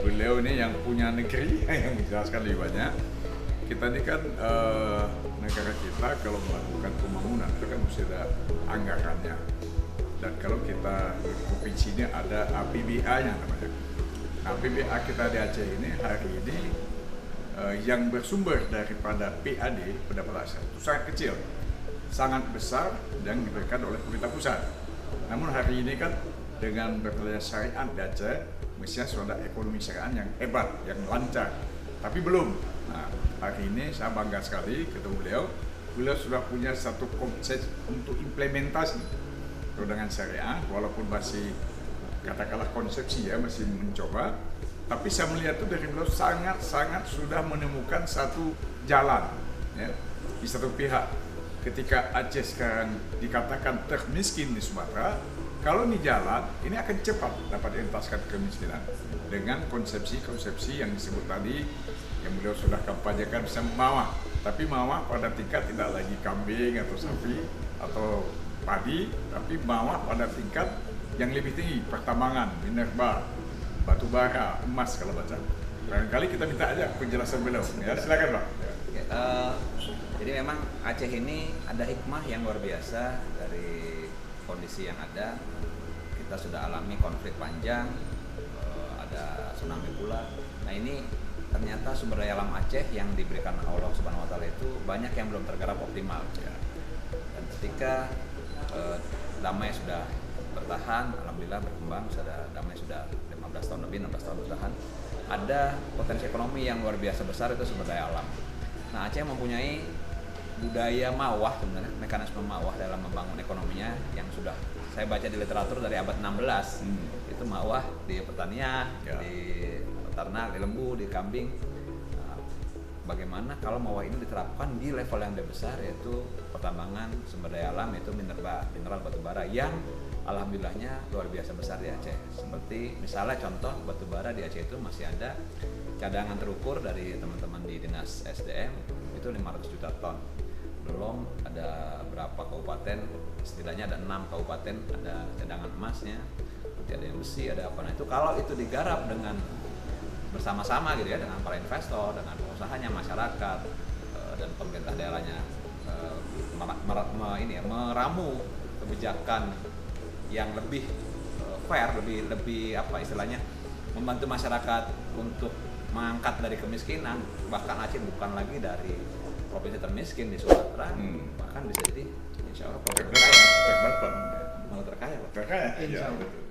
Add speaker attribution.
Speaker 1: beliau ini yang punya negeri yang menjelaskan lebih banyak. Kita ini kan negara kita kalau melakukan pembangunan itu kan mesti ada anggarannya. Dan kalau kita di provinsi ini ada APBA-nya namanya. APBA kita di Aceh ini hari ini yang bersumber daripada PAD, pendapatan asing, itu sangat kecil, sangat besar yang diberikan oleh pemerintah pusat. Namun hari ini kan dengan berjalannya syariat di Aceh, mestinya sudah ekonomi syariat yang hebat, yang lancar, tapi belum. Nah, hari ini saya bangga sekali ketemu beliau. Beliau sudah punya satu konsep untuk implementasi perdagangan syariah, walaupun masih katakanlah konsepsi ya, masih mencoba. Tapi saya melihat itu dari beliau sangat sudah menemukan satu jalan. Ya. Di satu pihak, ketika Aceh sekarang dikatakan termiskin di Sumatera, kalau ini jalan, ini akan cepat dapat dientaskan kemiskinan dengan konsepsi-konsepsi yang disebut tadi, yang beliau sudah kampanyekan bisa mawah. Tapi mawah pada tingkat tidak lagi kambing atau sapi atau padi, tapi mawah pada tingkat yang lebih tinggi, pertambangan, minerba, batu bara, emas kalau baca. Barangkali kita minta aja penjelasan beliau. Ya, silakan Pak.
Speaker 2: Jadi memang Aceh ini ada hikmah yang luar biasa dari kondisi yang ada. Kita sudah alami konflik panjang, ada tsunami pula. Nah ini ternyata sumber daya alam Aceh yang diberikan Allah Subhanahu Wa Taala itu banyak yang belum tergarap optimal. Dan ketika damai sudah bertahan, alhamdulillah berkembang, sudah damai sudah 15 tahun lebih, 16 tahun bertahan, ada potensi ekonomi yang luar biasa besar, itu sumber daya alam. Nah Aceh mempunyai budaya mawah sebenarnya, mekanisme mawah dalam membangun ekonominya yang sudah saya baca di literatur dari abad 16. Itu mawah di pertanian, di ternak, di lembu, di kambing. Nah, bagaimana kalau mawah ini diterapkan di level yang lebih besar, yaitu pertambangan, sumber daya alam, yaitu mineral batu bara yang alhamdulillahnya luar biasa besar di Aceh. Seperti misalnya contoh batu bara di Aceh itu masih ada cadangan terukur dari teman-teman di Dinas SDM itu 500 juta ton. Belum ada berapa kabupaten, setidaknya ada 6 kabupaten ada cadangan emasnya, nanti ada yang besi, ada apa. Nah itu kalau itu digarap dengan bersama-sama gitu ya, dengan para investor, dengan pengusahanya, masyarakat, dan pemerintah daerahnya meramu kebijakan yang lebih fair, lebih apa istilahnya, membantu masyarakat untuk mengangkat dari kemiskinan. Bahkan Aceh bukan lagi dari provinsi termiskin di Sumatera, bahkan bisa jadi insya Allah malah terkaya Pak.
Speaker 1: Terkaya,
Speaker 2: Insya Allah.
Speaker 1: ya, betul.